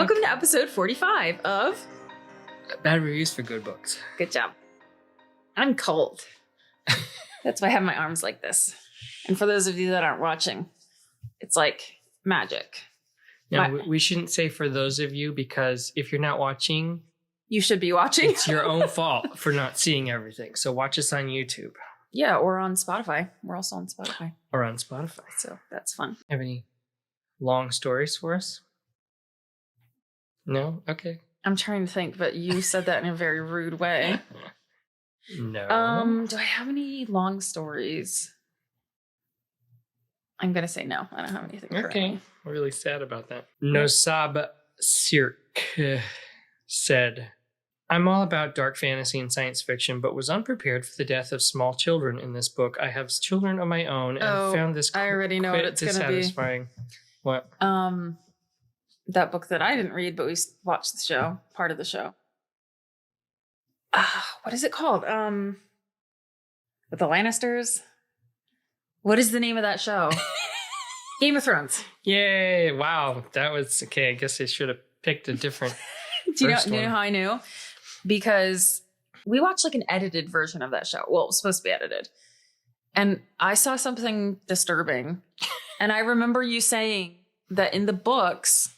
Welcome to episode 45 of Bad Reviews for Good Books. Good job. I'm cold. That's why I have my arms like this. And for those of you that aren't watching, it's like magic. Now, we shouldn't say for those of you, because if you're not watching, you should be watching. It's your own fault for not seeing everything. So watch us on YouTube. Yeah, or on Spotify. We're also on Spotify. Or on Spotify. So that's fun. Have any long stories for us? No? Okay. I'm trying to think, but you said that in a very rude way. No. Do I have any long stories? I'm going to say no. I don't have anything currently. Okay. I'm really sad about that. Nosab Sirk said, I'm all about dark fantasy and science fiction, but was unprepared for the death of small children in this book. I have children of my own and found this I already know what it's going to be. Dissatisfying. What? That book that I didn't read, but we watched the show, part of the show. What is it called? With the Lannisters? What is the name of that show? Game of Thrones. Yay. Wow. That was okay. I guess I should have picked a different Do you know how I knew? Because we watched like an edited version of that show. Well, it was supposed to be edited. And I saw something disturbing. And I remember you saying that in the books,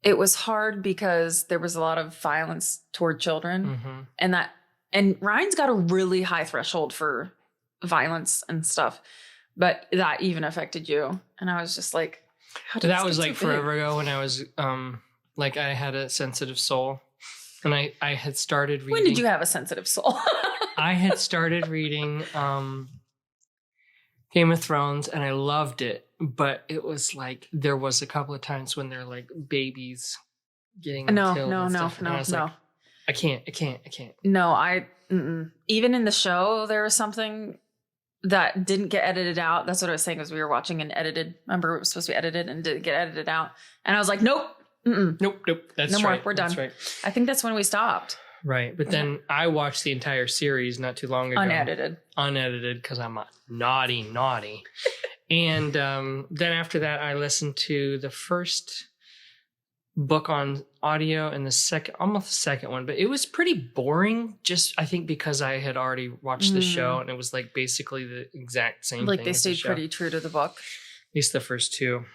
it was hard because there was a lot of violence toward children. Mm-hmm. And Ryan's got a really high threshold for violence and stuff, but that even affected you. And I was just like, how did that was like forever ago when I was, like I had a sensitive soul and I had started reading. When did you have a sensitive soul? I had started reading, Game of Thrones and I loved it. But it was like, there was a couple of times when they're like babies getting killed. No. I can't. No, even in the show, there was something that didn't get edited out. That's what I was saying, was we were watching an edited, remember it was supposed to be edited and didn't get edited out. And I was like, nope. Nope. That's no right. more. We're done. That's right. I think that's when we stopped. Right. But then I watched the entire series not too long ago. Unedited because I'm a naughty. And then after that, I listened to the first book on audio and the second one, but it was pretty boring. Just, I think because I had already watched the show and it was like basically the exact same thing. Like they stayed pretty true to the book. At least the first two.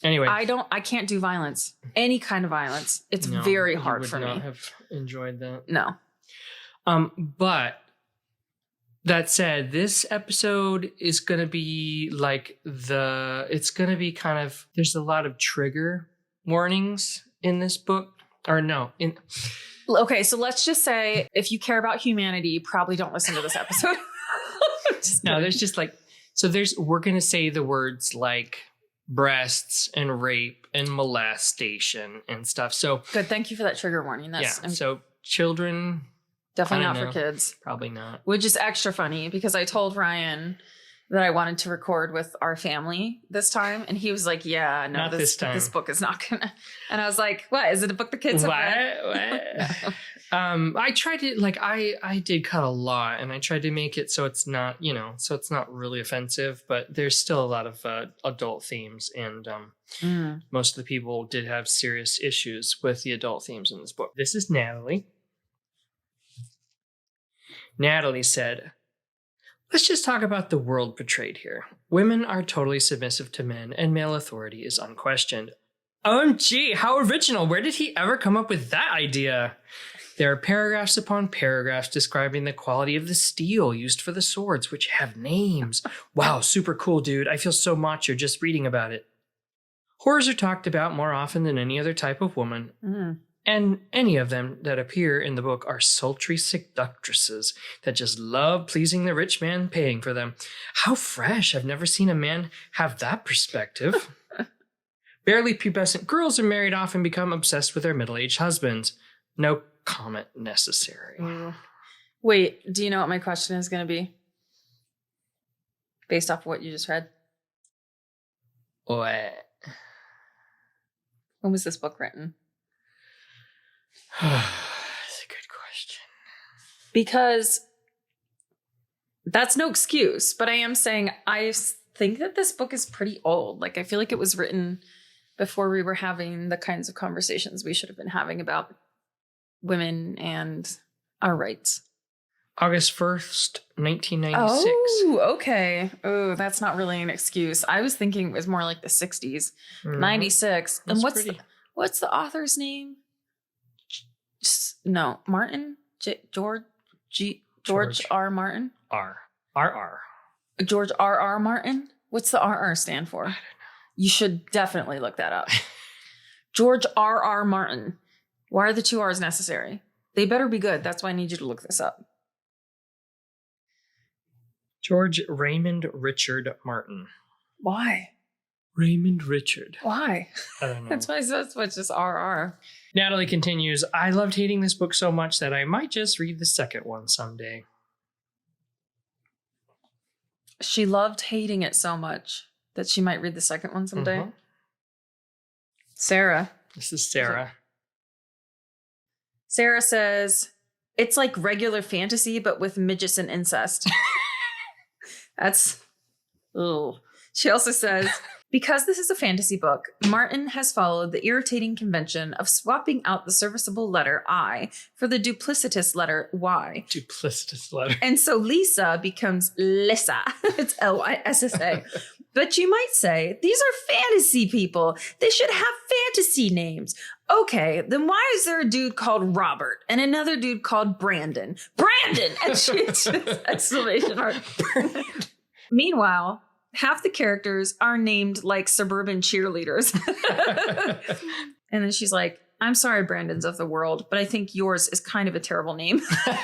Anyway. I can't do violence. Any kind of violence. It's very hard for me. I would not have enjoyed that. No. But that said, this episode is going to be like it's going to be kind of, there's a lot of trigger warnings in this book. Okay, so let's just say if you care about humanity, you probably don't listen to this episode. No, there's just like, we're going to say the words like breasts and rape and molestation and stuff. So good. Thank you for that trigger warning. So children... Definitely not for kids. Probably not. Which is extra funny because I told Ryan that I wanted to record with our family this time. And he was like, yeah, no, this time. This book is not going to. And I was like, what? Is it a book the kids have read? What? I tried to, like, I did cut a lot and I tried to make it so it's not, so it's not really offensive, but there's still a lot of adult themes. And most of the people did have serious issues with the adult themes in this book. This is Natalie. Natalie said, let's just talk about the world portrayed here. Women are totally submissive to men, and male authority is unquestioned. OMG, how original. Where did he ever come up with that idea? There are paragraphs upon paragraphs describing the quality of the steel used for the swords, which have names. Wow, super cool, dude. I feel so macho just reading about it. Horrors are talked about more often than any other type of woman. And any of them that appear in the book are sultry seductresses that just love pleasing the rich man paying for them. How fresh. I've never seen a man have that perspective. Barely pubescent girls are married off and become obsessed with their middle-aged husbands. No comment necessary. Wait, do you know what my question is going to be? Based off of what you just read? What? When was this book written? That's a good question. Because that's no excuse, but I am saying I think that this book is pretty old. Like, I feel like it was written before we were having the kinds of conversations we should have been having about women and our rights. August 1st, 1996. Oh, okay. Oh, that's not really an excuse. I was thinking it was more like the 60s. 96. That's And what's the author's name? No, Martin? George R. Martin? R. George R. Martin? What's the RR stand for? I don't know. You should definitely look that up. George R. Martin. Why are the 2 R's necessary? They better be good. That's why I need you to look this up. George Raymond Richard Martin. Why? Raymond Richard. Why? I don't know. That's why it's just RR. Natalie continues, I loved hating this book so much that I might just read the second one someday. She loved hating it so much that she might read the second one someday. Mm-hmm. Sarah. This is Sarah. Sarah says, it's like regular fantasy, but with midgets and incest. That's, ugh. She also says, because this is a fantasy book, Martin has followed the irritating convention of swapping out the serviceable letter I for the duplicitous letter Y. Duplicitous letter. And so Lisa becomes Lissa. It's Lyssa. But you might say, these are fantasy people. They should have fantasy names. Okay, then why is there a dude called Robert and another dude called Brandon? Brandon! And she's exclamation mark. Meanwhile, half the characters are named like suburban cheerleaders. And then she's like, I'm sorry, Brandons of the world, but I think yours is kind of a terrible name.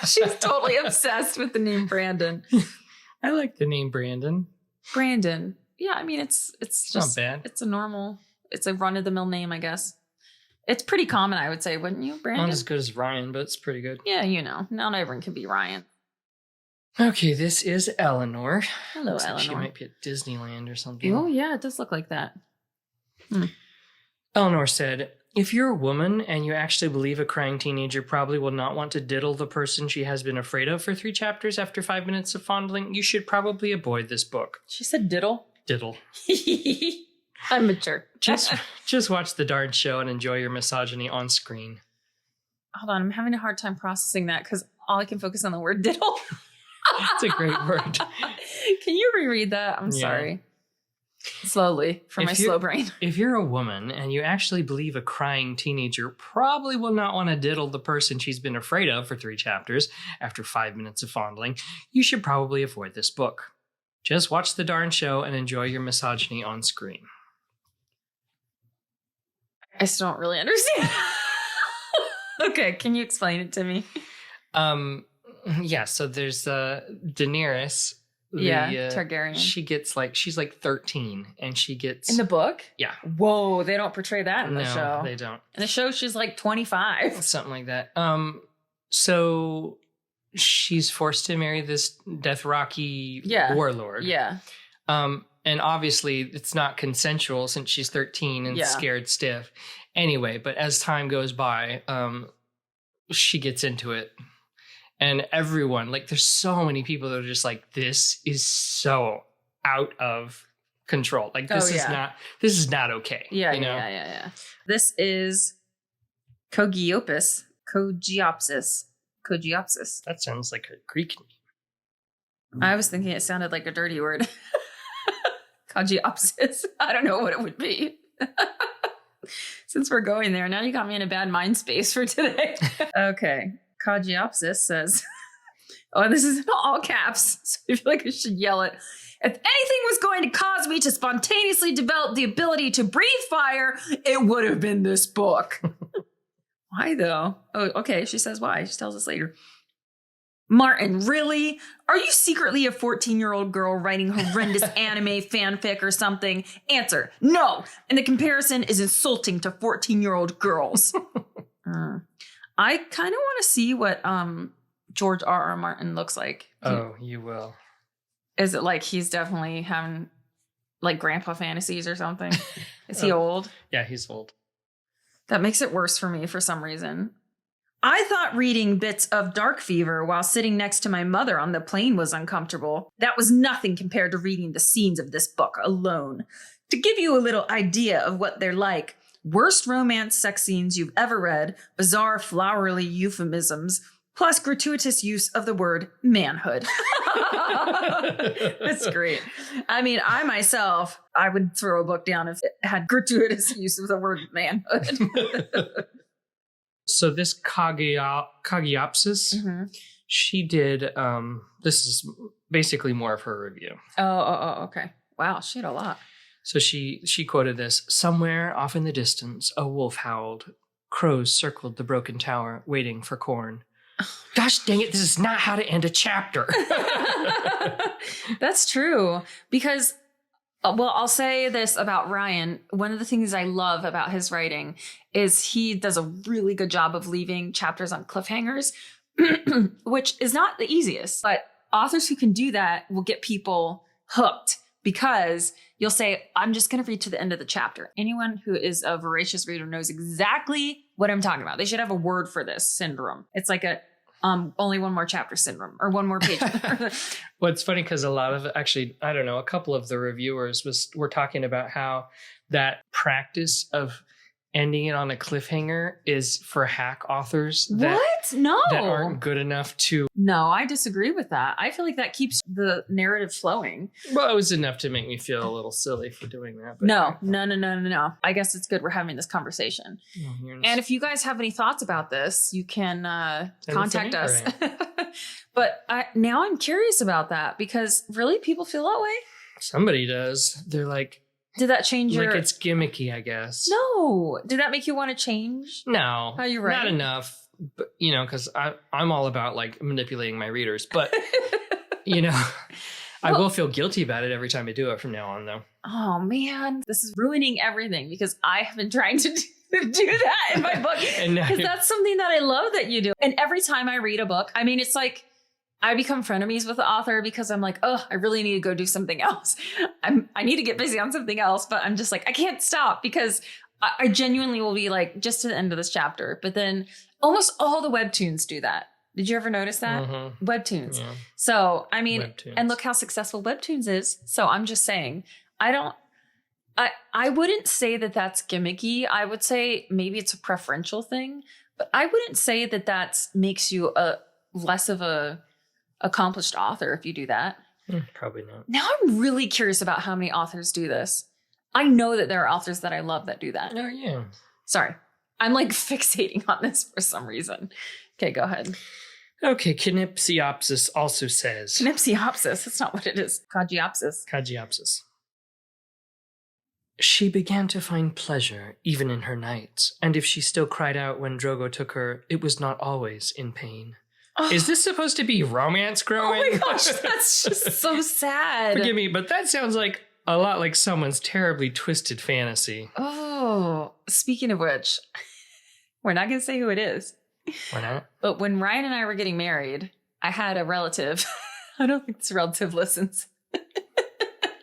She's totally obsessed with the name Brandon. I like the name Brandon. Brandon. Yeah, I mean, it's just not bad. It's a run-of-the-mill name, I guess. It's pretty common, I would say, wouldn't you, Brandon? Not as good as Ryan, but it's pretty good. Yeah, not everyone can be Ryan. Okay, this is Eleanor. Hello, Looks Eleanor. Like she might be at Disneyland or something. Oh, yeah, it does look like that. Eleanor said, if you're a woman and you actually believe a crying teenager probably will not want to diddle the person she has been afraid of for 3 chapters after 5 minutes of fondling, you should probably avoid this book. She said diddle. Diddle. I'm mature. Just watch the darn show and enjoy your misogyny on screen. Hold on, I'm having a hard time processing that because all I can focus on the word diddle. It's a great word. Can you reread that? I'm sorry. Slowly, for my slow brain. If you're a woman and you actually believe a crying teenager probably will not want to diddle the person she's been afraid of for 3 chapters after 5 minutes of fondling, you should probably avoid this book. Just watch the darn show and enjoy your misogyny on screen. I still don't really understand. Okay, can you explain it to me? Yeah, so there's Daenerys. Targaryen. She's like 13 and she gets... In the book? Yeah. Whoa, they don't portray that in the show. No, they don't. In the show, she's like 25. Something like that. So she's forced to marry this Dothraki warlord. Yeah. And obviously it's not consensual since she's 13 and scared stiff. Anyway, but as time goes by, she gets into it. And everyone, like, there's so many people that are just like, this is so out of control. Like, this is not okay. Yeah, you know? Yeah. This is Kogiopsis. That sounds like a Greek name. I was thinking it sounded like a dirty word. Kogiopsis. I don't know what it would be. Since we're going there, now you got me in a bad mind space for today. Okay. Kogiopsis says, and this is in all caps, so I feel like I should yell it. If anything was going to cause me to spontaneously develop the ability to breathe fire, it would have been this book. Why, though? Oh, okay, she says why. She tells us later. Martin, really? Are you secretly a 14-year-old girl writing horrendous anime fanfic or something? Answer, no. And the comparison is insulting to 14-year-old girls. I kind of want to see what George R. Martin looks like. You will. Is it like he's definitely having like grandpa fantasies or something? Is he old? Yeah, he's old. That makes it worse for me for some reason. I thought reading bits of DARKFEVER while sitting next to my mother on the plane was uncomfortable. That was nothing compared to reading the scenes of this book alone. To give you a little idea of what they're like, worst romance sex scenes you've ever read, bizarre flowery euphemisms, plus gratuitous use of the word manhood. That's great. I mean, I would throw a book down if it had gratuitous use of the word manhood. So this Kagiopsis, she did, this is basically more of her review. Oh, okay. Wow, she had a lot. So she quoted this: "Somewhere off in the distance, a wolf howled. Crows circled the broken tower, waiting for corn." Gosh dang it, this is not how to end a chapter. That's true. Because, well, I'll say this about Ryan. One of the things I love about his writing is he does a really good job of leaving chapters on cliffhangers, which is not the easiest. But authors who can do that will get people hooked, because you'll say, I'm just going to read to the end of the chapter. Anyone who is a voracious reader knows exactly what I'm talking about. They should have a word for this syndrome. It's like a only one more chapter syndrome, or one more page. Well, it's funny because a lot of, actually, I don't know, a couple of the reviewers were talking about how that practice of ending it on a cliffhanger is for hack authors that aren't good enough to. No, I disagree with that. I feel like that keeps the narrative flowing. Well, it was enough to make me feel a little silly for doing that. But No. I guess it's good we're having this conversation. And if you guys have any thoughts about this, you can contact us. But now I'm curious about that, because really people feel that way? Somebody does. They're like, did that change your... Like, it's gimmicky, I guess. No. Did that make you want to change? No. How you write? Not enough. But, because I'm all about, like, manipulating my readers. But, I will feel guilty about it every time I do it from now on, though. Oh, man. This is ruining everything, because I have been trying to do that in my book. Because that's something that I love that you do. And every time I read a book, I mean, it's like, I become frenemies with the author because I'm like, oh, I really need to go do something else. I need to get busy on something else, but I'm just like, I can't stop, because I genuinely will be like, just to the end of this chapter. But then almost all the webtoons do that. Did you ever notice that? Mm-hmm. Webtoons. Yeah. So, I mean, webtoons. And look how successful webtoons is. So I'm just saying, I wouldn't say that that's gimmicky. I would say maybe it's a preferential thing, but I wouldn't say that makes you less of a accomplished author if you do that. Probably not. Now I'm really curious about how many authors do this. I know that there are authors that I love that do that. Oh, yeah. Sorry. I'm like fixating on this for some reason. Okay, go ahead. Okay, Canipsiopsis also says... Canipsiopsis? That's not what it is. Kagiopsis. She began to find pleasure even in her nights, and if she still cried out when Drogo took her, it was not always in pain. Oh. Is this supposed to be romance growing? Oh my gosh, that's just so sad. Forgive me, but that sounds like a lot like someone's terribly twisted fantasy. Oh, speaking of which, we're not going to say who it is. Why not? But when Ryan and I were getting married, I had a relative. I don't think this relative listens.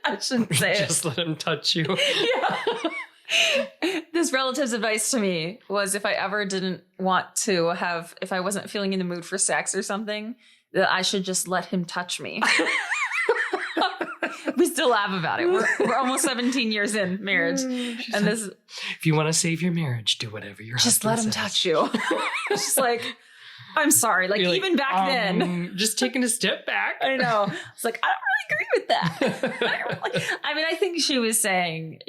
I shouldn't say it. Just let him touch you. Yeah. This relative's advice to me was, if I ever didn't want to if I wasn't feeling in the mood for sex or something, that I should just let him touch me. We still laugh about it. We're almost 17 years in marriage. And this, if you want to save your marriage, do whatever your husband just let him says. touch you. It's just like, I'm sorry. Like, you're even back then. Just taking a step back. I know. It's like, I don't really agree with that. I mean, I think she was saying,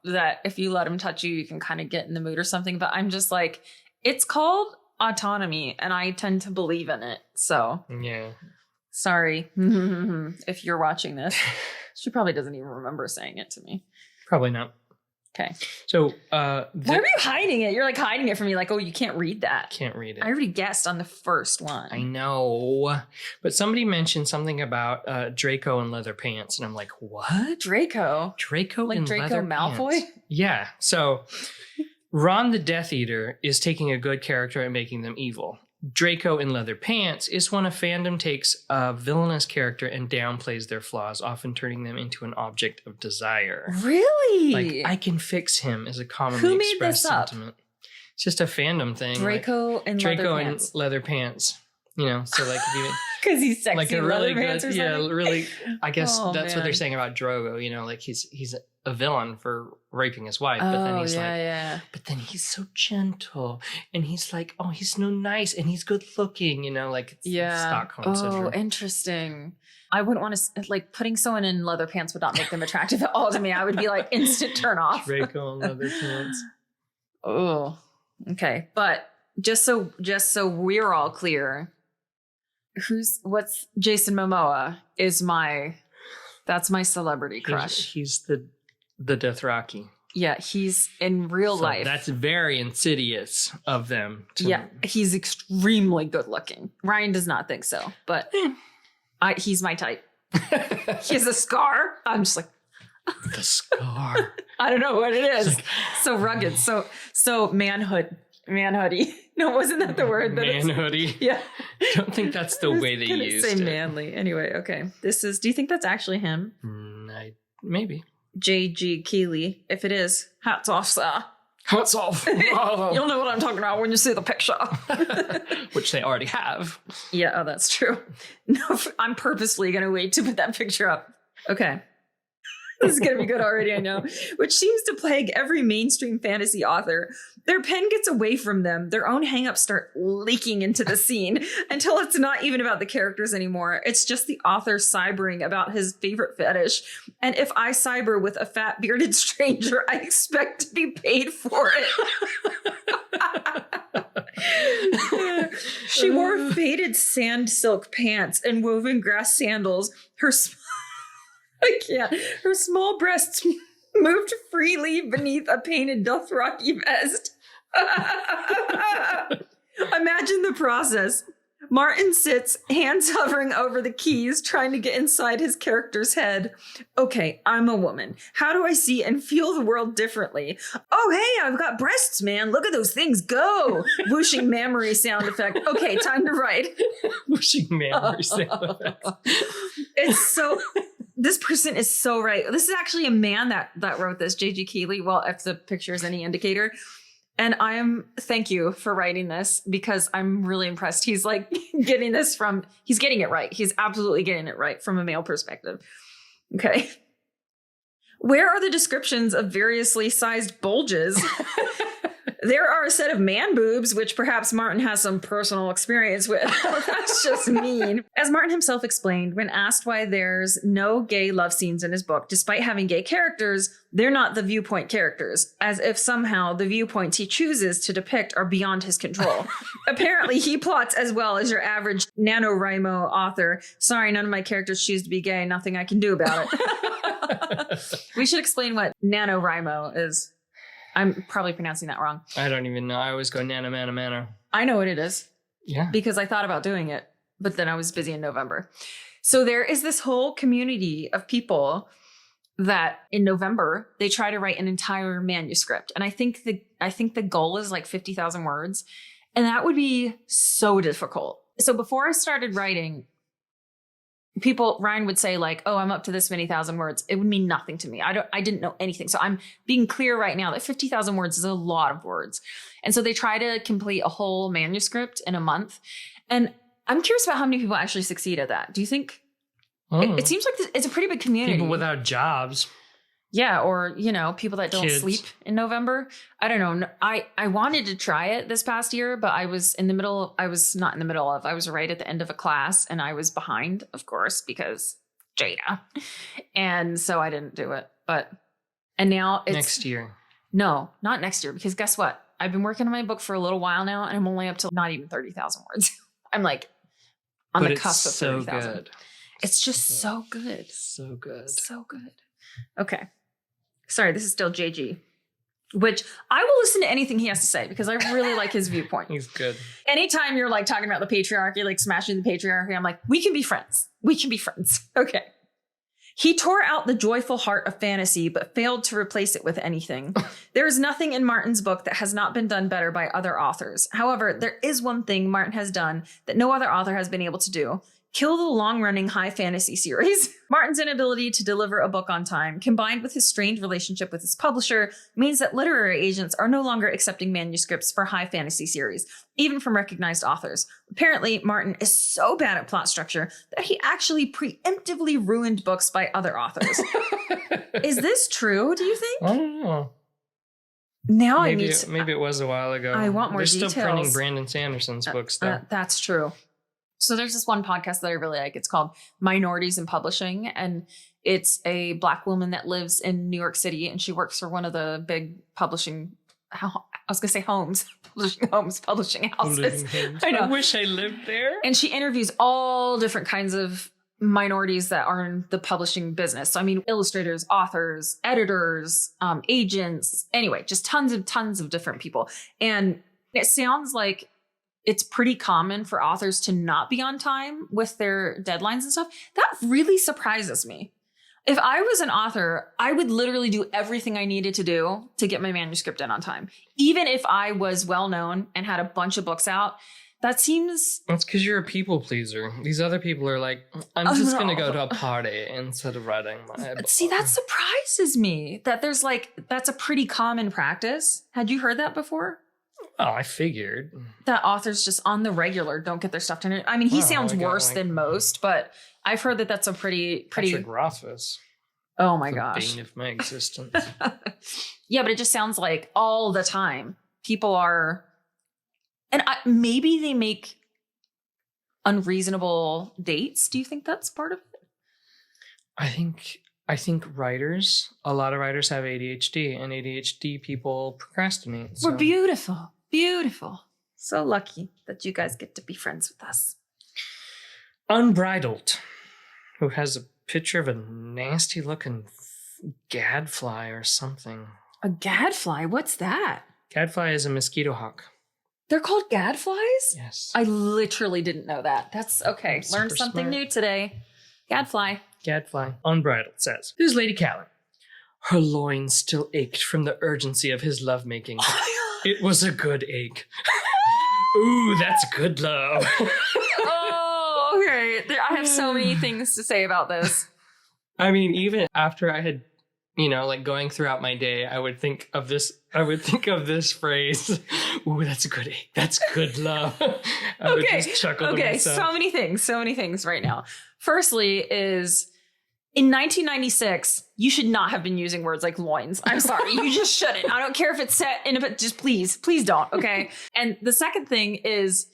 that if you let him touch you, you can kind of get in the mood or something. But I'm just like, it's called autonomy, and I tend to believe in it. So, yeah. Sorry if you're watching this. She probably doesn't even remember saying it to me. Probably not. Okay. So, why are you hiding it? You're like hiding it from me. Like, oh, you can't read that. Can't read it. I already guessed on the first one. I know. But somebody mentioned something about Draco and leather pants. And I'm like, what? Draco like and Draco Malfoy? Pants. Yeah. So Ron the Death Eater is taking a good character and making them evil. Draco in leather pants is when a fandom takes a villainous character and downplays their flaws, often turning them into an object of desire. Really? Like, I can fix him is a commonly expressed sentiment. It's just a fandom thing. Draco and Draco leather pants. and leather pants. So like if you Because he's sexy. like a leather really pants good, or something. really. I guess Oh, that's what they're man. saying about Drogo. Like he's a villain for raping his wife, but then he's yeah. but then he's so gentle, and he's like, oh, he's so nice, and he's good looking. Like it's Stockholm syndrome. Interesting. I wouldn't want to, like, putting someone in leather pants would not make them attractive at all to me. I would be like, instant turn off. Draco and leather pants. Oh, okay. But just so we're all clear, what's Jason Momoa that's my celebrity crush. He's the Dothraki. Yeah, he's in real life. That's very insidious of them. He's extremely good looking. Ryan does not think so, but he's my type. He has a scar. I'm just like, the scar. I don't know what it is. So rugged. So manhoody. No, wasn't that the word? Manhoody. Yeah. I don't think that's the way they used say it. manly. Anyway, okay. Do you think that's actually him? Maybe. J.G. Keeley. If it is, hats off, sir. Hats off. You'll know what I'm talking about when you see the picture. Which they already have. Yeah, that's true. No, I'm purposely going to wait to put that picture up. Okay. This is going to be good already, I know. Which seems to plague every mainstream fantasy author. Their pen gets away from them. Their own hangups start leaking into the scene until it's not even about the characters anymore. It's just the author cybering about his favorite fetish. And if I cyber with a fat bearded stranger, I expect to be paid for it. She wore faded sand silk pants and woven grass sandals. Her small breasts moved freely beneath a painted Dothraki vest. Imagine the process. Martin sits, hands hovering over the keys, trying to get inside his character's head. Okay, I'm a woman. How do I see and feel the world differently? Oh, hey, I've got breasts, man. Look at those things go. Whooshing mammary sound effect. Okay, time to write. Whooshing mammary sound effect. This person is so right. This is actually a man that wrote this, J.G. Keeley. Well, if the picture is any indicator. And thank you for writing this because I'm really impressed. He's like he's getting it right. He's absolutely getting it right from a male perspective. Okay. Where are the descriptions of variously sized bulges? There are a set of man boobs, which perhaps Martin has some personal experience with. That's just mean. As Martin himself explained, when asked why there's no gay love scenes in his book, despite having gay characters, they're not the viewpoint characters, as if somehow the viewpoints he chooses to depict are beyond his control. Apparently, he plots as well as your average NaNoWriMo author. Sorry, none of my characters choose to be gay. Nothing I can do about it. We should explain what NaNoWriMo is. I'm probably pronouncing that wrong. I don't even know. I always go nano. I know what it is. Yeah. Because I thought about doing it, but then I was busy in November. So there is this whole community of people that in November, they try to write an entire manuscript. And I think the goal is like 50,000 words. And that would be so difficult. So before I started writing, Ryan would say like, oh, I'm up to this many thousand words. It would mean nothing to me. I didn't know anything. So I'm being clear right now that 50,000 words is a lot of words. And so they try to complete a whole manuscript in a month. And I'm curious about how many people actually succeed at that. Do you think it seems like it's a pretty big community? People without jobs. Yeah. Or, people that don't sleep in November. I don't know. I wanted to try it this past year, but I was I was right at the end of a class and I was behind, of course, because Jaida. And so I didn't do it. And now it's next year. No, not next year, because guess what? I've been working on my book for a little while now and I'm only up to not even 30,000 words. I'm like on the cusp of 30,000. It's just so good. So good. So good. Okay. Sorry, this is still JG, which I will listen to anything he has to say because I really like his viewpoint. He's good. Anytime you're like talking about the patriarchy, like smashing the patriarchy, I'm like, we can be friends. We can be friends. Okay. He tore out the joyful heart of fantasy, but failed to replace it with anything. There is nothing in Martin's book that has not been done better by other authors. However, there is one thing Martin has done that no other author has been able to do. kill the long-running high fantasy series. Martin's inability to deliver a book on time, combined with his strained relationship with his publisher, means that literary agents are no longer accepting manuscripts for high fantasy series, even from recognized authors. Apparently, Martin is so bad at plot structure that he actually preemptively ruined books by other authors. Is this true, do you think? I don't know. Now maybe I need to... Maybe it was a while ago. I want more They're details. Still printing Brandon Sanderson's books, though. That's true. So there's this one podcast that I really like. It's called Minorities in Publishing. And it's a Black woman that lives in New York City. And she works for one of the big publishing, I was going to say publishing houses. I know. I wish I lived there. And she interviews all different kinds of minorities that are in the publishing business. So, I mean, illustrators, authors, editors, agents, anyway, just tons of different people. And it sounds like it's pretty common for authors to not be on time with their deadlines and stuff. That really surprises me. If I was an author, I would literally do everything I needed to do to get my manuscript in on time. Even if I was well known and had a bunch of books out, that seems... That's because you're a people pleaser. These other people are like, I'm just going to go to a party instead of writing my book. See, that surprises me that there's that's a pretty common practice. Had you heard that before? Oh, I figured. That authors just on the regular don't get their stuff done. I mean, he sounds worse than most, but I've heard that that's a pretty... Patrick Rothfuss. Oh my gosh. The bane of my existence. Yeah, but it just sounds like all the time people are... And maybe they make unreasonable dates. Do you think that's part of it? I think writers, a lot of writers have ADHD, and ADHD people procrastinate. So. We're beautiful. Beautiful. So lucky that you guys get to be friends with us. Unbridled, who has a picture of a nasty looking gadfly or something. A gadfly? What's that? Gadfly is a mosquito hawk. They're called gadflies? Yes. I literally didn't know that. That's okay. Learned something new today. Gadfly. Gadfly. Unbridled says, "This is Lady Callan. Her loins still ached from the urgency of his lovemaking. It was a good ache. Ooh, that's good love." Oh, okay. I have so many things to say about this. I mean, even after I had, going throughout my day, I would think of this phrase. Ooh, that's a good ache. That's good love. I would just chuckle to myself. So many things right now. Firstly is, in 1996, you should not have been using words like loins. I'm sorry. You just shouldn't. I don't care if it's set in a, just please don't. Okay. And the second thing is,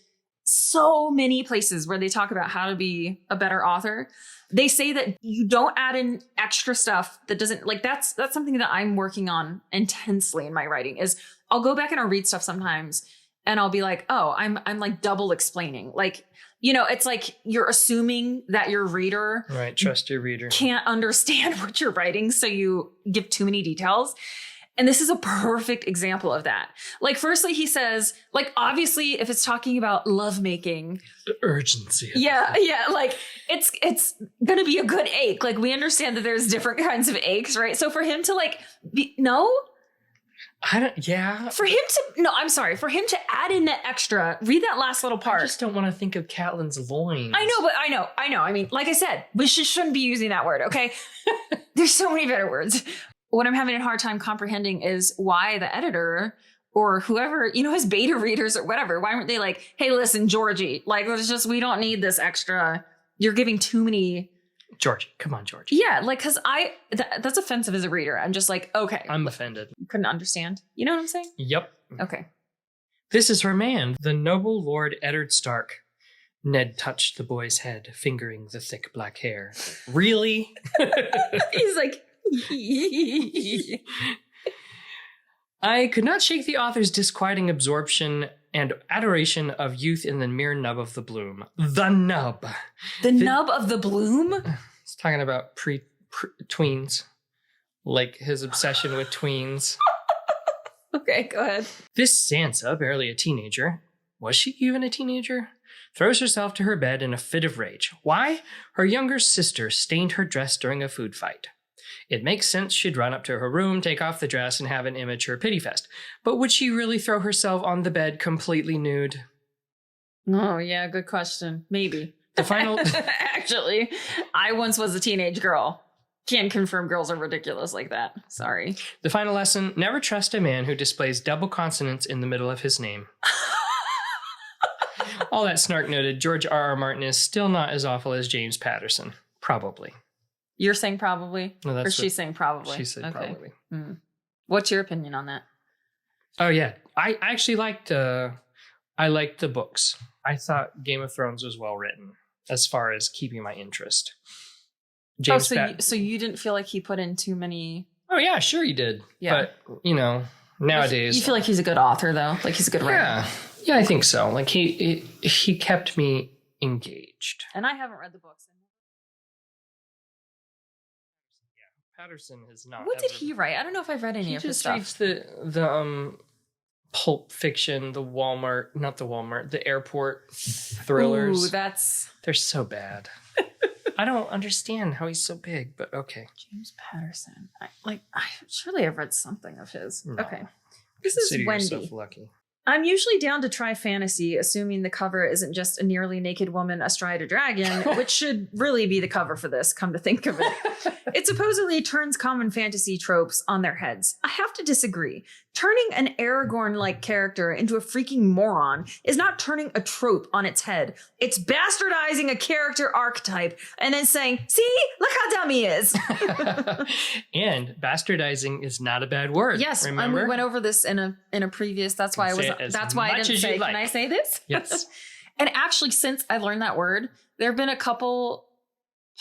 so many places where they talk about how to be a better author, they say that you don't add in extra stuff that doesn't, that's something that I'm working on intensely in my writing. Is I'll go back and I'll read stuff sometimes and I'll be like, oh, I'm like double explaining. It's like you're assuming that your reader, right, trust your reader, can't understand what you're writing, so you give too many details. And this is a perfect example of that. Firstly, he says, obviously, if it's talking about lovemaking, the urgency. Yeah. It's going to be a good ache. We understand that there's different kinds of aches, right? So for him to for him to add in that extra, read that last little part. I just don't want to think of Catelyn's loins. I know. I mean, like I said, we shouldn't be using that word, okay? There's so many better words. What I'm having a hard time comprehending is why the editor or whoever, his beta readers or whatever, why weren't they like, hey, listen, Georgie, we don't need this extra. You're giving too many. Georgie, come on, Georgie. Yeah, because that's offensive as a reader. I'm just like, okay. I'm offended. You couldn't understand. You know what I'm saying? Yep. Okay. "This is her man, the noble Lord Eddard Stark." Ned touched the boy's head, fingering the thick black hair. Really? He's like... I could not shake the author's disquieting absorption and adoration of youth in the mere nub of the bloom. The nub. The nub of the bloom? He's talking about tweens. His obsession with tweens. Okay, go ahead. This Sansa, barely a teenager, was she even a teenager? Throws herself to her bed in a fit of rage. Why? Her younger sister stained her dress during a food fight. It makes sense she'd run up to her room, take off the dress, and have an immature pity fest. But would she really throw herself on the bed completely nude? Oh, yeah, good question. Maybe. The final... Actually, I once was a teenage girl. Can't confirm girls are ridiculous like that. Sorry. The final lesson, never trust a man who displays double consonants in the middle of his name. All that snark noted, George R.R. Martin is still not as awful as James Patterson. Probably. You're saying probably? No, that's or she's saying probably? She said probably. Mm. What's your opinion on that? Oh, yeah. I actually liked the books. I thought Game of Thrones was well written as far as keeping my interest. So you didn't feel like he put in too many... Oh, yeah, sure he did. Yeah. But, nowadays... You feel like he's a good author, though? Like he's a good writer? Yeah, I think so. Like, he kept me engaged. And I haven't read the books. Yeah, Patterson has not... What did he write? I don't know if I've read any of his stuff. He just reads the Pulp Fiction, the airport thrillers. Ooh, They're so bad. I don't understand how he's so big, but okay. James Patterson. Surely I've read something of his. No. Okay. This is Wendy. Yourself lucky. I'm usually down to try fantasy, assuming the cover isn't just a nearly naked woman astride a dragon, which should really be the cover for this, come to think of it. It supposedly turns common fantasy tropes on their heads. I have to disagree. Turning an Aragorn-like character into a freaking moron is not turning a trope on its head. It's bastardizing a character archetype and then saying, see, look how dumb he is. And bastardizing is not a bad word. Yes, remember? We went over this in a previous. That's why I didn't say. Can I say this? Yes. And actually, since I learned that word, there have been a couple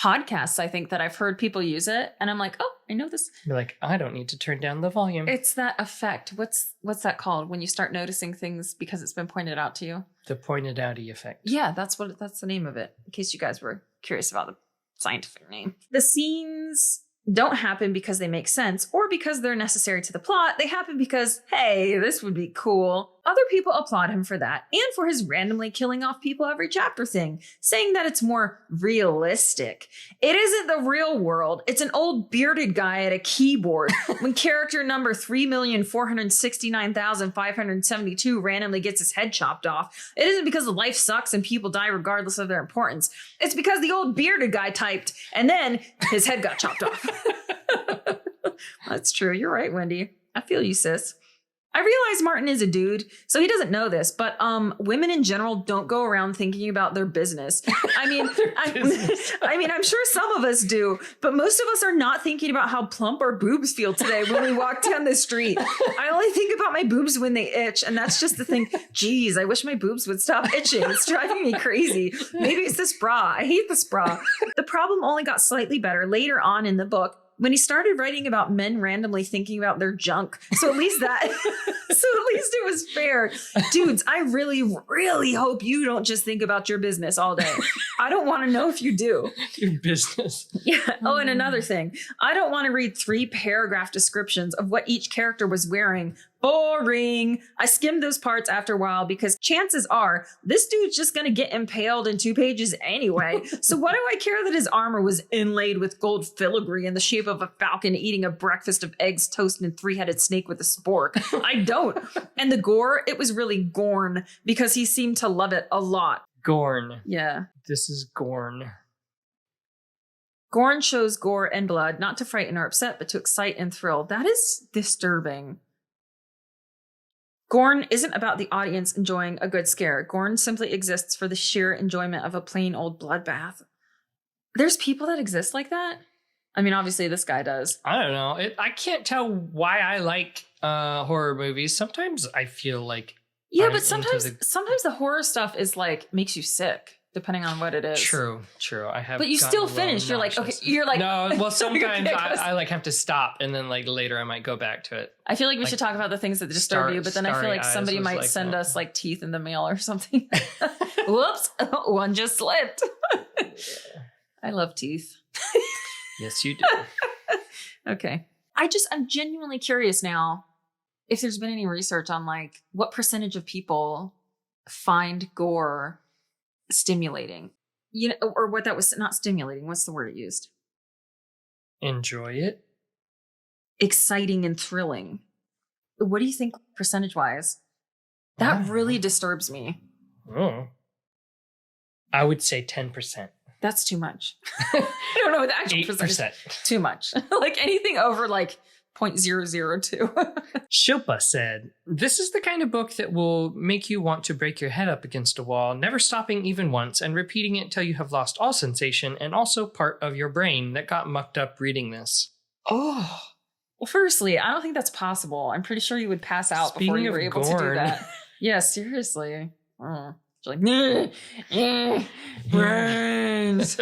podcasts, I think, that I've heard people use it, and I'm like, oh, I know this. You're like, I don't need to turn down the volume. It's that effect. What's that called when you start noticing things because it's been pointed out to you? The pointed outy effect. Yeah, that's the name of it. In case you guys were curious about the scientific name. The scenes don't happen because they make sense or because they're necessary to the plot. They happen because, hey, this would be cool. Other people applaud him for that and for his randomly killing off people every chapter thing, saying that it's more realistic. It isn't the real world. It's an old bearded guy at a keyboard when character number 3,469,572 randomly gets his head chopped off. It isn't because life sucks and people die regardless of their importance. It's because the old bearded guy typed and then his head got chopped off. That's true. You're right, Wendy. I feel you, sis. I realize Martin is a dude, so he doesn't know this, but women in general don't go around thinking about their business. I mean, I'm sure some of us do, but most of us are not thinking about how plump our boobs feel today when we walk down the street. I only think about my boobs when they itch, and that's just the thing. Geez, I wish my boobs would stop itching. It's driving me crazy. Maybe it's this bra. I hate this bra. The problem only got slightly better later on in the book, when he started writing about men randomly thinking about their junk. So at least it was fair. Dudes, I really, really hope you don't just think about your business all day. I don't want to know if you do. Your business. Yeah. Oh, and another thing. I don't want to read 3-paragraph descriptions of what each character was wearing. Boring. I skimmed those parts after a while because chances are this dude's just going to get impaled in 2 pages anyway. So what do I care that his armor was inlaid with gold filigree in the shape of a falcon eating a breakfast of eggs, toast, and 3-headed snake with a spork? I don't. And the gore, it was really Gorn because he seemed to love it a lot. Gorn. Yeah. This is Gorn. Gorn shows gore and blood, not to frighten or upset, but to excite and thrill. That is disturbing. Gorn isn't about the audience enjoying a good scare. Gorn simply exists for the sheer enjoyment of a plain old bloodbath. There's people that exist like that? I mean, obviously this guy does. I don't know. I can't tell why I like horror movies. Sometimes I feel like... Yeah, but sometimes the horror stuff is like, makes you sick. Depending on what it is. True. I have. But you still finish. You're like, okay. You're like, no. Well, sometimes I like have to stop, and then like later I might go back to it. I feel like we should talk about the things that disturb you, but then I feel like somebody might send us like teeth in the mail or something. Whoops, one just slipped. I love teeth. Yes, you do. Okay. I'm genuinely curious now if there's been any research on like what percentage of people find gore stimulating, or what that was not stimulating. What's the word it used? Enjoy it. Exciting and thrilling. What do you think percentage wise? That really disturbs me. Oh. I would say 10%. That's too much. I don't know what the actual 8%. percentage. Too much. Like anything over like 0.002. Shilpa said, "This is the kind of book that will make you want to break your head up against a wall, never stopping even once and repeating it till you have lost all sensation and also part of your brain that got mucked up reading this." Oh. Well, firstly, I don't think that's possible. I'm pretty sure you would pass out before you were able to do that. Yeah, seriously. Oh. You're like, brains.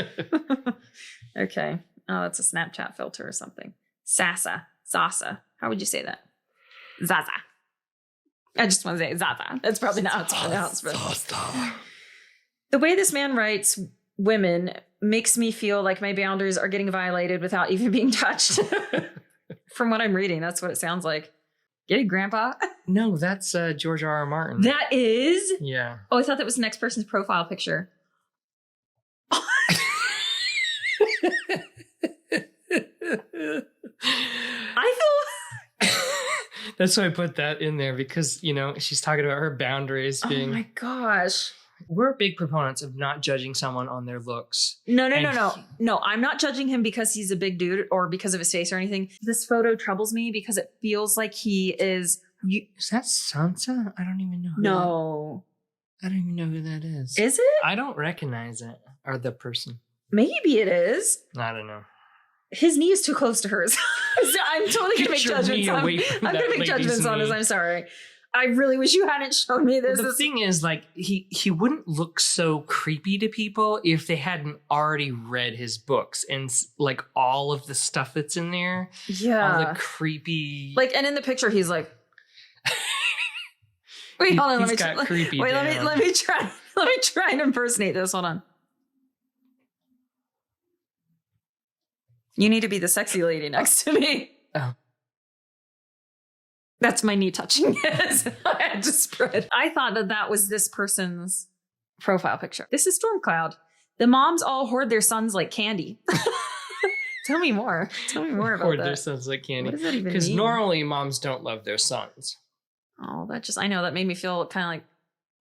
Okay. Oh, that's a Snapchat filter or something. Sasa. How would you say that? Zaza. I just want to say Zaza. That's probably not how it's pronounced. But the way this man writes women makes me feel like my boundaries are getting violated without even being touched. From what I'm reading, that's what it sounds like. Get it, Grandpa? No, that's George R.R. Martin. That is? Yeah. Oh, I thought that was the next person's profile picture. I feel... That's why I put that in there because, you know, she's talking about her boundaries being... Oh my gosh. We're big proponents of not judging someone on their looks. No. No, I'm not judging him because he's a big dude or because of his face or anything. This photo troubles me because it feels like he is... Is that Sansa? I don't even know. No. I don't even know who that is. Is it? I don't recognize it. Or the person. Maybe it is. I don't know. His knee is too close to hers. So I'm totally going to make judgments on I'm going to make judgments on this. I'm sorry. I really wish you hadn't shown me this. The thing is, like, he wouldn't look so creepy to people if they hadn't already read his books and, like, all of the stuff that's in there. Yeah. All the creepy... Like, and in the picture, he's like... Wait, hold on. Let me try and impersonate this. Hold on. You need to be the sexy lady next to me. Oh. That's my knee touching his. I had to spread. I thought that was this person's profile picture. This is Stormcloud. The moms all hoard their sons like candy. Tell me more. Tell me more about hoard that. their sons like candy. What does that even mean? Because normally moms don't love their sons. Oh, I know that made me feel kind of like,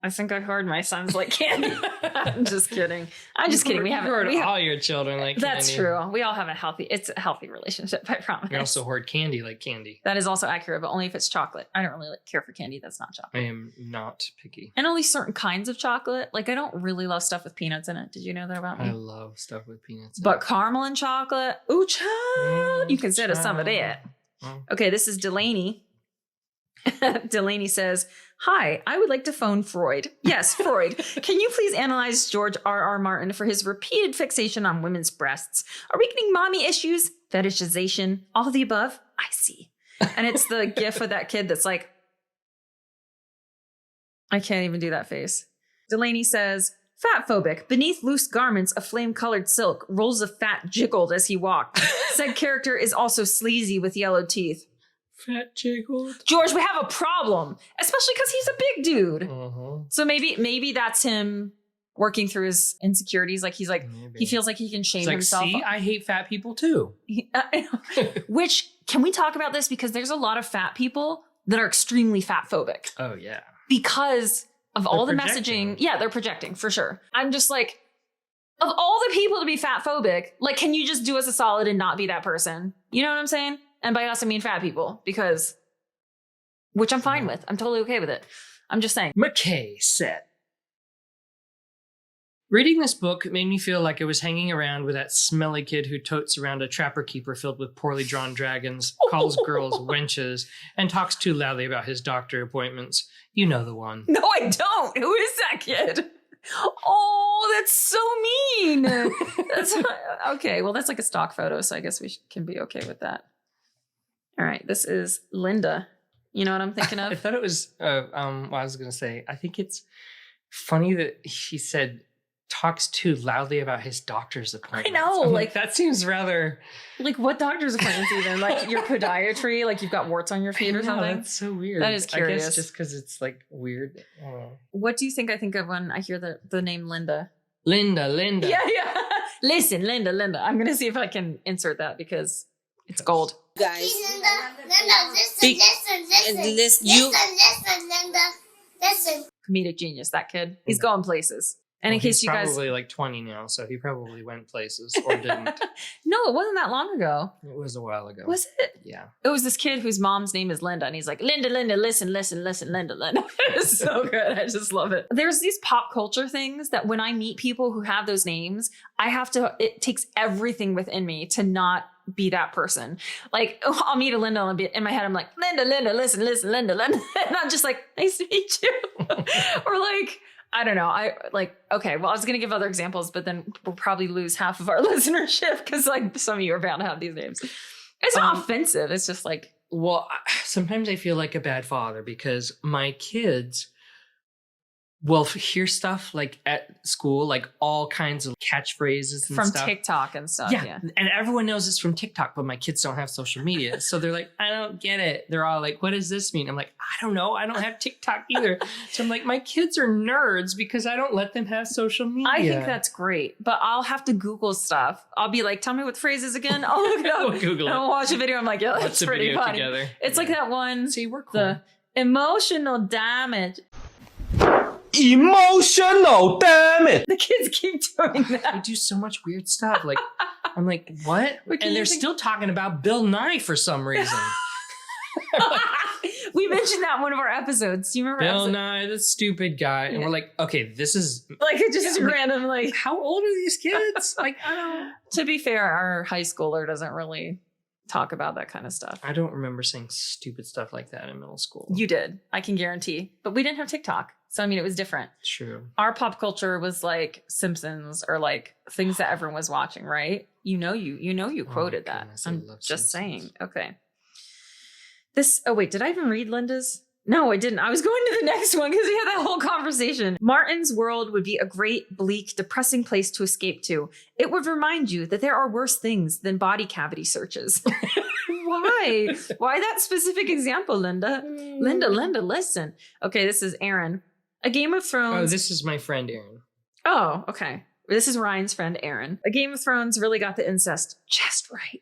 I think I hoard my sons like candy. I'm just kidding. I'm just kidding. We hoard all your children like candy. That's true. We all have it's a healthy relationship, I promise. We also hoard candy like candy. That is also accurate, but only if it's chocolate. I don't really care for candy that's not chocolate. I am not picky. And only certain kinds of chocolate. Like, I don't really love stuff with peanuts in it. Did you know that about me? I love stuff with peanuts in But caramel and chocolate, ooh, child. You consider some of that. Oh. Okay, this is Delaney. Delaney says, "Hi, I would like to phone Freud." Yes, Freud. Can you please analyze George R.R. Martin for his repeated fixation on women's breasts? Are we getting mommy issues? Fetishization? All of the above? I see. And it's the gif of that kid that's like, I can't even do that face. Delaney says, "Fat phobic. Beneath loose garments of flame-colored silk, rolls of fat jiggled as he walked. Said character is also sleazy with yellow teeth." Fat jiggled. George, we have a problem, especially because he's a big dude. Uh-huh. So maybe that's him working through his insecurities. Like he feels like he can shame himself. See, I hate fat people too. Which, can we talk about this? Because there's a lot of fat people that are extremely fat phobic. Oh yeah. Because of all the projecting. messaging. Yeah, they're projecting for sure. I'm just like, of all the people to be fat phobic, like, can you just do us a solid and not be that person? You know what I'm saying? And by us, I mean fat people, which I'm fine with. I'm totally okay with it. I'm just saying. McKay said, "Reading this book made me feel like I was hanging around with that smelly kid who totes around a trapper keeper filled with poorly drawn dragons, calls girls wenches, and talks too loudly about his doctor appointments. You know the one." No, I don't. Who is that kid? Oh, that's so mean. Okay, well, that's like a stock photo, so I guess we can be okay with that. All right, this is Linda. You know what I'm thinking of? I thought it was, what I was going to say. I think it's funny that he said, talks too loudly about his doctor's appointments. I know. Like, that seems rather... Like, what doctor's appointments even? Like, your podiatry? Like, you've got warts on your feet or something? That's so weird. That is curious. I guess just because it's, like, weird. I don't know. What do you think I think of when I hear the name Linda? Linda. Yeah. Listen, Linda. I'm going to see if I can insert that because it's gold. Guys, listen, Comedic genius, that kid. He's going places. And in case he's you guys, probably like 20 now, so he probably went places or didn't. no, it wasn't that long ago. It was a while ago. Was it? Yeah. It was this kid whose mom's name is Linda, and he's like, Linda, listen, Linda. It's so good. I just love it. There's these pop culture things that when I meet people who have those names, it takes everything within me to not be that person. Like, I'll meet a Linda and in my head, I'm like, Linda, listen, Linda. And I'm just like, nice to meet you. Or like, I don't know. Okay, well, I was going to give other examples, but then we'll probably lose half of our listenership because like some of you are bound to have these names. It's not offensive. It's just like. Well, sometimes I feel like a bad father because my kids will hear stuff like at school, like all kinds of catchphrases and from stuff. TikTok and stuff. Yeah. And everyone knows it's from TikTok, but my kids don't have social media. So they're like, I don't get it. They're all like, what does this mean? I'm like, I don't know. I don't have TikTok either. So I'm like, my kids are nerds because I don't let them have social media. I think that's great, but I'll have to Google stuff. I'll be like, tell me what the phrase is again. I'll look it up. We'll Google it. And I'll watch a video. I'm like, yeah, that's pretty funny. Together. It's like that one. See, we're cool. The emotional damage. Emotional damage. The kids keep doing They that. do so much weird stuff. Like, I'm like, what? And they're still talking about Bill Nye for some reason. We mentioned that in one of our episodes. Do you remember? Bill Nye, the stupid guy. And we're like, okay, this is like it just random. Like, how old are these kids? Like, I don't. To be fair, our high schooler doesn't really talk about that kind of stuff. I don't remember saying stupid stuff like that in middle school. You did, I can guarantee. But we didn't have TikTok. So, I mean, it was different. True. Our pop culture was like Simpsons or like things that everyone was watching, right? You quoted that. Goodness, I I'm love just Simpsons. saying. Okay. Wait, did I even read Linda's? No, I didn't. I was going to the next one because we had that whole conversation. Martin's world would be a great, bleak, depressing place to escape to. It would remind you that there are worse things than body cavity searches. Why? Why that specific example, Linda? Linda, listen. Okay, this is Aaron. A Game of Thrones. Oh, this is my friend Aaron. Oh, okay. This is Ryan's friend Aaron. A Game of Thrones really got the incest just right.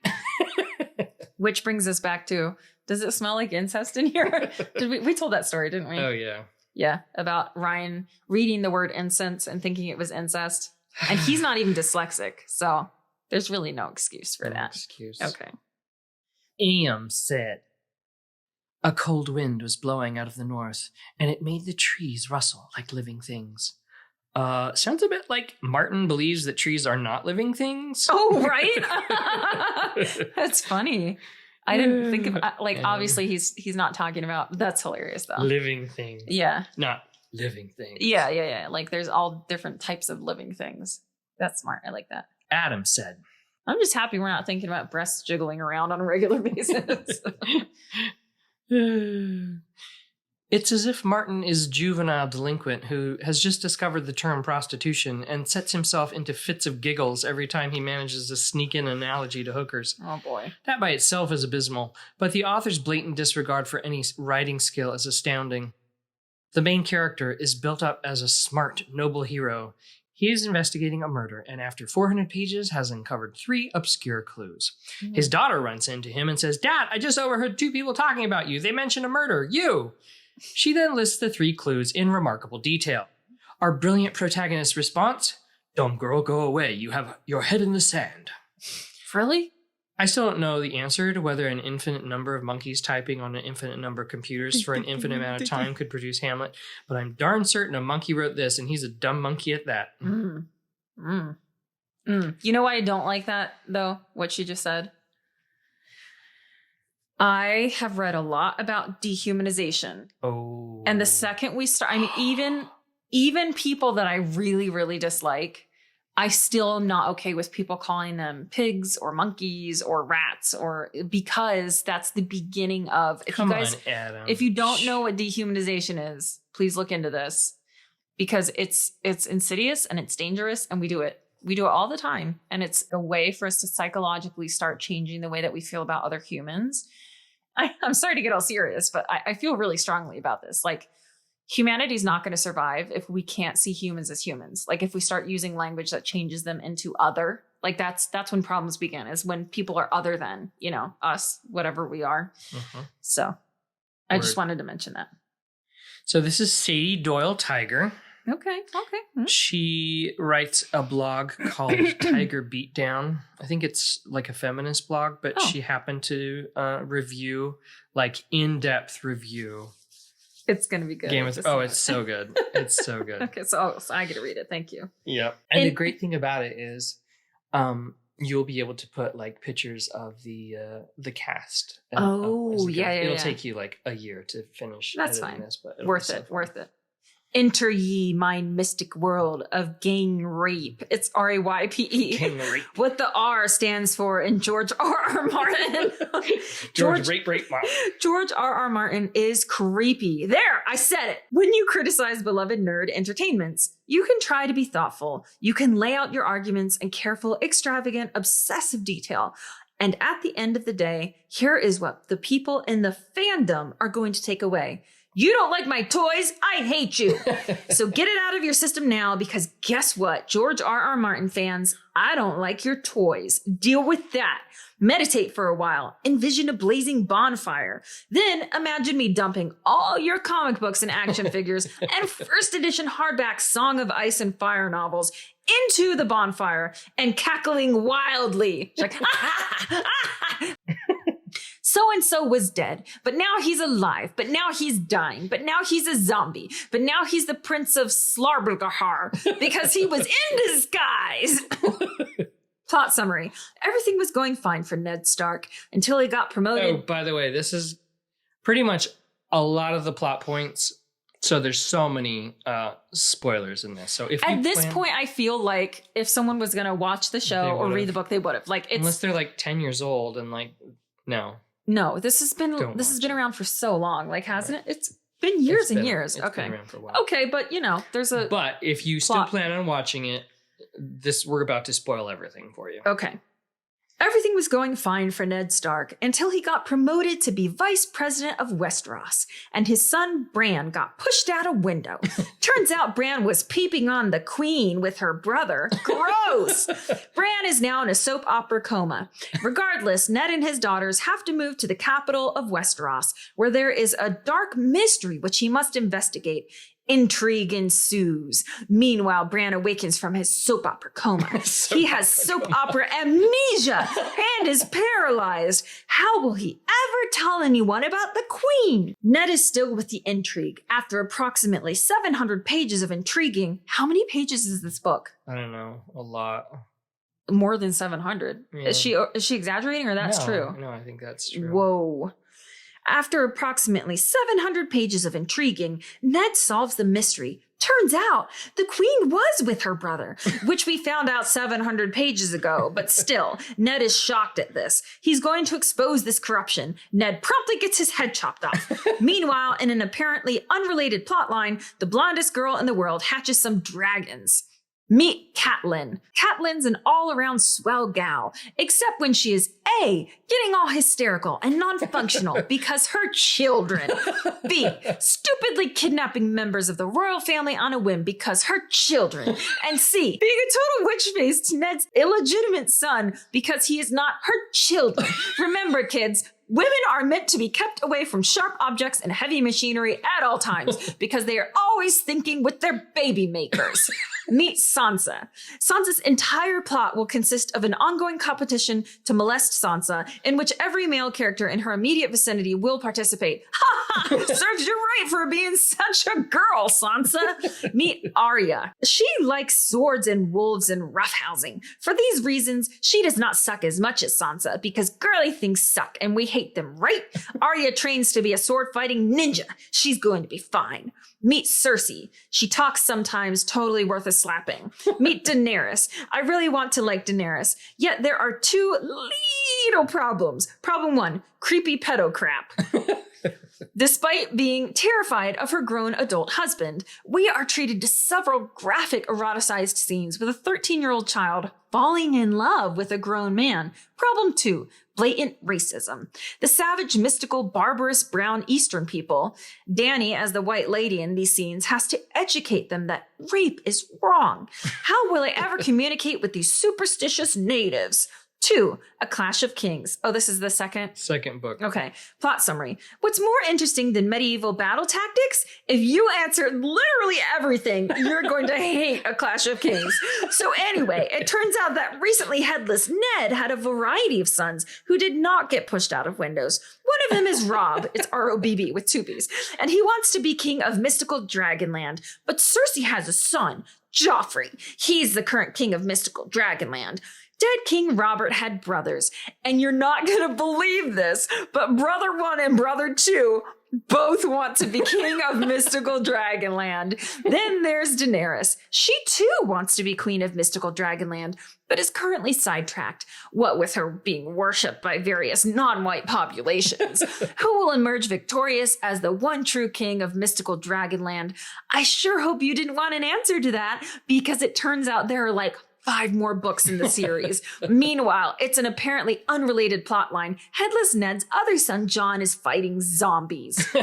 Which brings us back to, does it smell like incest in here? We told that story, didn't we? Oh, yeah. Yeah, about Ryan reading the word incense and thinking it was incest. And he's not even dyslexic, so there's really no excuse for that. Excuse. Okay. Am said, a cold wind was blowing out of the north, and it made the trees rustle like living things. Sounds a bit like Martin believes that trees are not living things. Oh, right? That's funny. I didn't think of obviously he's not talking about, that's hilarious though. Living things. Yeah. Not living things. Yeah. Like there's all different types of living things. That's smart. I like that. Adam said. I'm just happy we're not thinking about breasts jiggling around on a regular basis. It's as if Martin is a juvenile delinquent who has just discovered the term prostitution and sets himself into fits of giggles every time he manages to sneak in an analogy to hookers. Oh boy. That by itself is abysmal, but the author's blatant disregard for any writing skill is astounding. The main character is built up as a smart, noble hero. He is investigating a murder, and after 400 pages has uncovered 3 obscure clues. His daughter runs into him and says, "Dad, I just overheard 2 people talking about you. They mentioned a murder. You!" She then lists the 3 clues in remarkable detail. Our brilliant protagonist's response, "Dumb girl, go away. You have your head in the sand." Really? I still don't know the answer to whether an infinite number of monkeys typing on an infinite number of computers for an infinite amount of time could produce Hamlet, but I'm darn certain a monkey wrote this, and he's a dumb monkey at that. You know why I don't like that, though? What she just said? I have read a lot about dehumanization. Oh. And the second we start, I mean, even people that I really, really dislike, I still am not okay with people calling them pigs or monkeys or rats, or because that's the beginning of. Come on, Adam. If you don't know what dehumanization is, please look into this, because it's insidious and it's dangerous, and we do it all the time, and it's a way for us to psychologically start changing the way that we feel about other humans. I'm sorry to get all serious, but I feel really strongly about this. Like, humanity's not going to survive if we can't see humans as humans. Like, if we start using language that changes them into other, like that's when problems begin, is when people are other than, us, whatever we are. So I just wanted to mention that. So this is Sadie Doyle Tiger. Okay. She writes a blog called Tiger Beatdown. I think it's like a feminist blog, but she happened to review, like in-depth review. It's going to be good. It's so good. It's so good. Okay, so I get to read it. Thank you. Yep. And the great thing about it is you'll be able to put like pictures of the cast. It'll take you like a year to finish. That's fine. This, but Worth it. Enter ye mine mystic world of gang rape. It's RAYPE. Gang rape. What the R stands for in George R.R. Martin. George Martin. George R.R. Martin is creepy. There, I said it. When you criticize beloved nerd entertainments, you can try to be thoughtful. You can lay out your arguments in careful, extravagant, obsessive detail. And at the end of the day, here is what the people in the fandom are going to take away. You don't like my toys? I hate you. So get it out of your system now, because guess what? George R.R. Martin fans, I don't like your toys. Deal with that. Meditate for a while. Envision a blazing bonfire. Then imagine me dumping all your comic books and action figures and first edition hardback Song of Ice and Fire novels into the bonfire and cackling wildly. Like, so-and-so was dead, but now he's alive, but now he's dying, but now he's a zombie, but now he's the Prince of Slarblegahar because he was in disguise. Plot summary. Everything was going fine for Ned Stark until he got promoted. Oh, by the way, this is pretty much a lot of the plot points. So there's so many spoilers in this. So if at this point, I feel like if someone was going to watch the show or read the book, they would have. Like, unless they're like 10 years old and like, No, this has been around for so long. Like, hasn't it? It's been years and years. It's been around for a while. Okay, but But if you still plan on watching it, we're about to spoil everything for you. Okay. Everything was going fine for Ned Stark until he got promoted to be vice president of Westeros, and his son Bran got pushed out a window. Turns out Bran was peeping on the queen with her brother. Gross! Bran is now in a soap opera coma. Regardless, Ned and his daughters have to move to the capital of Westeros, where there is a dark mystery which he must investigate. Intrigue ensues. Meanwhile, Bran awakens from his soap opera coma. He has soap opera amnesia and is paralyzed. How will he ever tell anyone about the queen? Ned is still with the intrigue. After approximately 700 pages of intriguing, how many pages is this book? I don't know. A lot. More than 700. Yeah. Is she exaggerating, or that's true? No, I think that's true. Whoa. After approximately 700 pages of intriguing, Ned solves the mystery. Turns out the queen was with her brother, which we found out 700 pages ago, but still, Ned is shocked at this. He's going to expose this corruption. Ned promptly gets his head chopped off. Meanwhile, in an apparently unrelated plotline, the blondest girl in the world hatches some dragons. Meet Catelyn. Catelyn's an all-around swell gal, except when she is A, getting all hysterical and non-functional because her children. B, stupidly kidnapping members of the royal family on a whim because her children. And C, being a total witch face to Ned's illegitimate son because he is not her children. Remember, kids, women are meant to be kept away from sharp objects and heavy machinery at all times because they are always thinking with their baby makers. Meet Sansa. Sansa's entire plot will consist of an ongoing competition to molest Sansa, in which every male character in her immediate vicinity will participate. Ha ha! Serves you right for being such a girl, Sansa. Meet Arya. She likes swords and wolves and roughhousing. For these reasons, she does not suck as much as Sansa, because girly things suck and we hate them, right? Arya trains to be a sword-fighting ninja. She's going to be fine. Meet Cersei. She talks sometimes, totally worth a slapping. Meet Daenerys. I really want to like Daenerys, yet there are two little problems. Problem one, creepy pedo crap. Despite being terrified of her grown adult husband, we are treated to several graphic eroticized scenes with a 13-year-old child falling in love with a grown man. Problem two, blatant racism. The savage, mystical, barbarous, brown Eastern people, Dany, as the white lady in these scenes, has to educate them that rape is wrong. How will I ever communicate with these superstitious natives? 2, A Clash of Kings. Oh, this is the second book. Okay. Plot summary. What's more interesting than medieval battle tactics? If you answer literally everything, you're going to hate A Clash of Kings. So anyway, it turns out that recently headless Ned had a variety of sons who did not get pushed out of windows. One of them is Robb. It's R-O-B-B with 2 B's. And he wants to be king of mystical Dragonland. But Cersei has a son, Joffrey. He's the current king of mystical Dragonland. Dead King Robert had brothers, and you're not going to believe this, but Brother 1 and Brother 2 both want to be king of mystical Dragonland. Then there's Daenerys. She too wants to be queen of mystical Dragonland, but is currently sidetracked, what with her being worshipped by various non-white populations. Who will emerge victorious as the one true king of mystical Dragonland? I sure hope you didn't want an answer to that, because it turns out there are like 5 more books in the series. Meanwhile, it's an apparently unrelated plotline. Headless Ned's other son, Jon, is fighting zombies.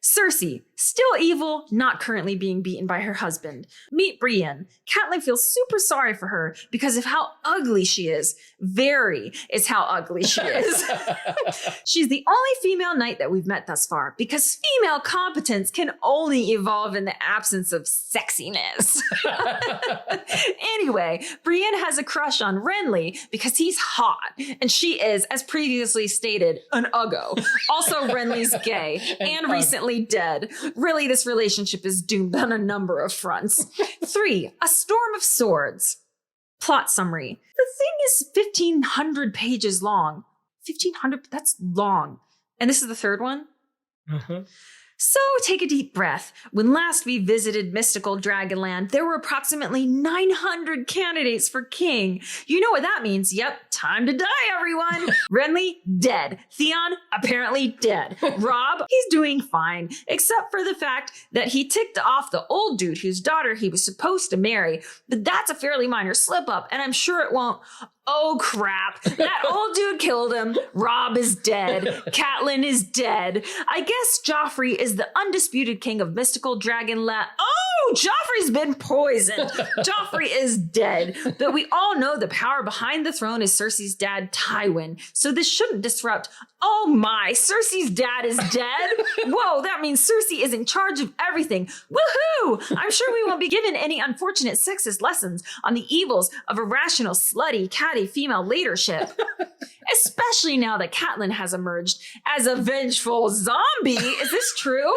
Cersei, still evil, not currently being beaten by her husband. Meet Brienne. Catelyn feels super sorry for her because of how ugly she is. Very is how ugly she is. She's the only female knight that we've met thus far, because female competence can only evolve in the absence of sexiness. Anyway, Brienne has a crush on Renly because he's hot, and she is, as previously stated, an uggo. Also, Renly's gay and recently dead. Really, this relationship is doomed on a number of fronts. 3, A Storm of Swords. Plot summary. The thing is 1,500 pages long. 1,500, that's long. And this is the third one? Uh-huh. So take a deep breath. When last we visited mystical Dragonland, there were approximately 900 candidates for king. You know what that means. Yep, time to die, everyone. Renly, dead. Theon, apparently dead. Robb, he's doing fine, except for the fact that he ticked off the old dude whose daughter he was supposed to marry. But that's a fairly minor slip up, and I'm sure it won't. Oh crap, that old dude killed him. Robb is dead. Catelyn is dead. I guess Joffrey is the undisputed king of mystical Dragonland. Oh, Joffrey's been poisoned. Joffrey is dead. But we all know the power behind the throne is Cersei's dad, Tywin. So this shouldn't disrupt. Oh my, Cersei's dad is dead? Whoa, that means Cersei is in charge of everything. Woohoo! I'm sure we won't be given any unfortunate sexist lessons on the evils of irrational, slutty, catty female leadership. Especially now that Catelyn has emerged as a vengeful zombie. Is this true?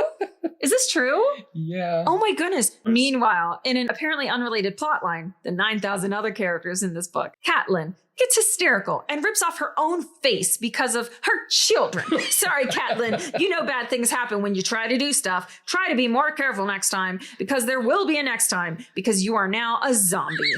Is this true? Yeah. Oh my goodness. Meanwhile, in an apparently unrelated plotline, the 9,000 other characters in this book, Catelyn gets hysterical and rips off her own face because of her children. Sorry, Catelyn. You know bad things happen when you try to do stuff. Try to be more careful next time, because there will be a next time, because you are now a zombie.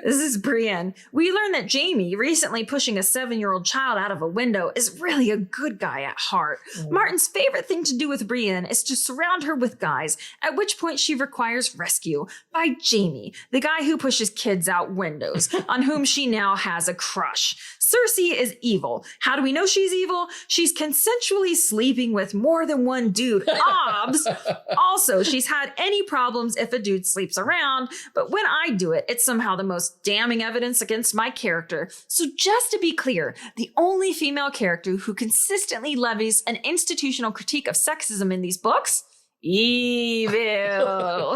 This is Brienne. We learned that Jaime, recently pushing a 7-year-old child out of a window, is really a good guy at heart. Martin's favorite thing to do with Brienne is to surround her with guys, at which point she requires rescue by Jaime, the guy who pushes kids out windows, on whom she now has a crush. Cersei is evil. How do we know she's evil? She's consensually sleeping with more than one dude. Obs. Also, she's had any problems if a dude sleeps around, but when I do it, it's somehow the most damning evidence against my character. So just to be clear, the only female character who consistently levies an institutional critique of sexism in these books? Evil.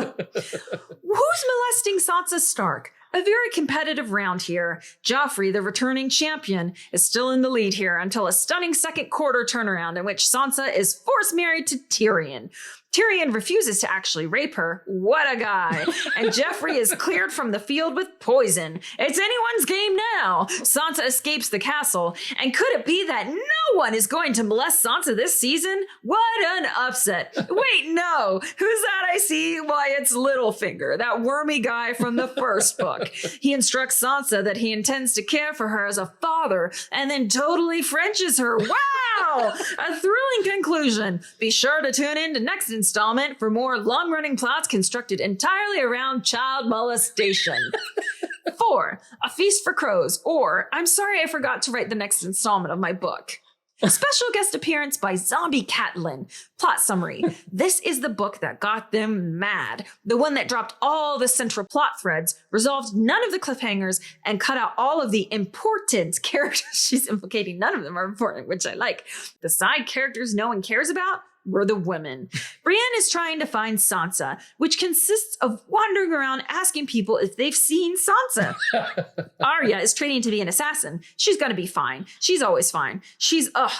Who's molesting Sansa Stark? A very competitive round here. Joffrey, the returning champion, is still in the lead here until a stunning second quarter turnaround in which Sansa is forced married to Tyrion. Tyrion refuses to actually rape her. What a guy. And Joffrey is cleared from the field with poison. It's anyone's game now. Sansa escapes the castle. And could it be that no one is going to molest Sansa this season? What an upset. Wait, no. Who's that I see? Why, it's Littlefinger, that wormy guy from the first book. He instructs Sansa that he intends to care for her as a father and then totally Frenches her. Wow! A thrilling conclusion. Be sure to tune in to next installment for more long-running plots constructed entirely around child molestation. 4, A Feast for Crows, or I'm sorry I forgot to write the next installment of my book. Special guest appearance by Zombie Catelyn. Plot summary. This is the book that got them mad. The one that dropped all the central plot threads, resolved none of the cliffhangers, and cut out all of the important characters. She's implicating none of them are important, which I like. The side characters no one cares about were the women. Brienne is trying to find Sansa, which consists of wandering around asking people if they've seen Sansa. Arya is training to be an assassin. She's gonna be fine. She's always fine.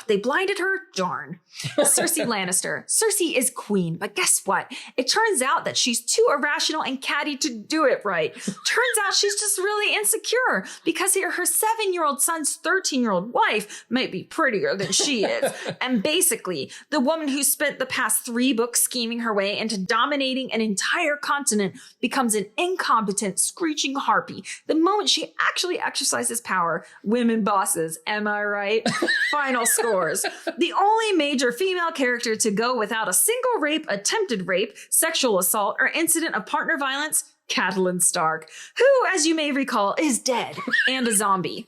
They blinded her? Darn. Cersei Lannister. Cersei is queen, but guess what? It turns out that she's too irrational and catty to do it right. Turns out she's just really insecure because her 7-year-old son's 13-year-old wife might be prettier than she is. And basically, the woman who spent the past 3 books scheming her way into dominating an entire continent becomes an incompetent, screeching harpy. The moment she actually exercises power, women bosses, am I right? Final scores. The only major female character to go without a single rape, attempted rape, sexual assault, or incident of partner violence, Catelyn Stark, who, as you may recall, is dead and a zombie.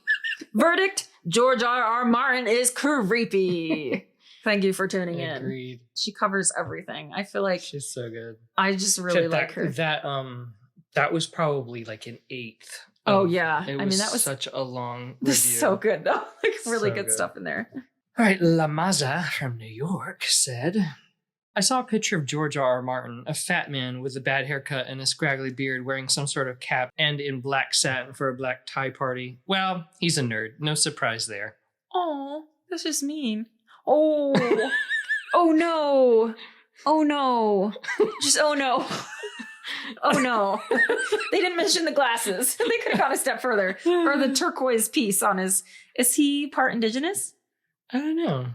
Verdict, George R.R. Martin is creepy. Thank you for tuning in. Agreed. She covers everything. I feel like She's so good. I just really like her. That was probably like an 8th. Oh yeah. That was such a long review. This is so good though. Like really So good good. stuff in there. All right, Lamaza from New York said, I saw a picture of George R.R. Martin, a fat man with a bad haircut and a scraggly beard wearing some sort of cap and in black satin for a black tie party. Well, he's a nerd. No surprise there. Oh, that's just mean. Oh, oh no. Oh no. Just oh no. Oh no. They didn't mention the glasses. They could have gone a step further. Or the turquoise piece on his. Is he part indigenous? I don't know.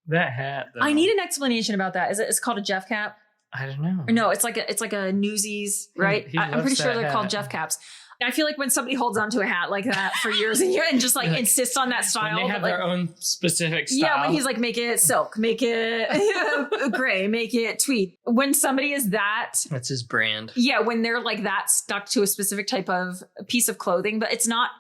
That hat, though. I need an explanation about that. It's called a Jeff cap? I don't know. Or no, it's like a Newsies, right? He I'm loves pretty sure that they're called hat. Jeff caps. I feel like when somebody holds onto a hat like that for years and years and just like insists on that style. When they have but, their own specific style. Yeah, when he's like, make it silk, make it gray, make it tweed. When somebody is that. That's his brand. Yeah, when they're like that stuck to a specific type of piece of clothing, but it's not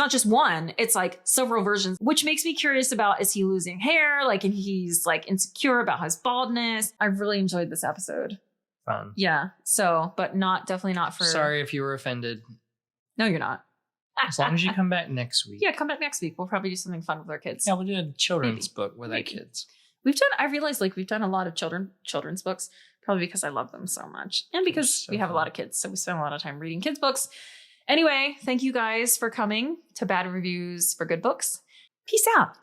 just one, it's like several versions, which makes me curious about, is he losing hair? Like, and he's like insecure about his baldness. I really enjoyed this episode. Fun. Yeah. So, but definitely not for. Sorry if you were offended. No, you're not. As long as you come back next week. Yeah, come back next week. We'll probably do something fun with our kids. Yeah, we'll do a children's book with our kids. I realized like we've done a lot of children's books, probably because I love them so much. And because we have a lot of kids. So we spend a lot of time reading kids' books. Anyway, thank you guys for coming to Bad Reviews for Good Books. Peace out.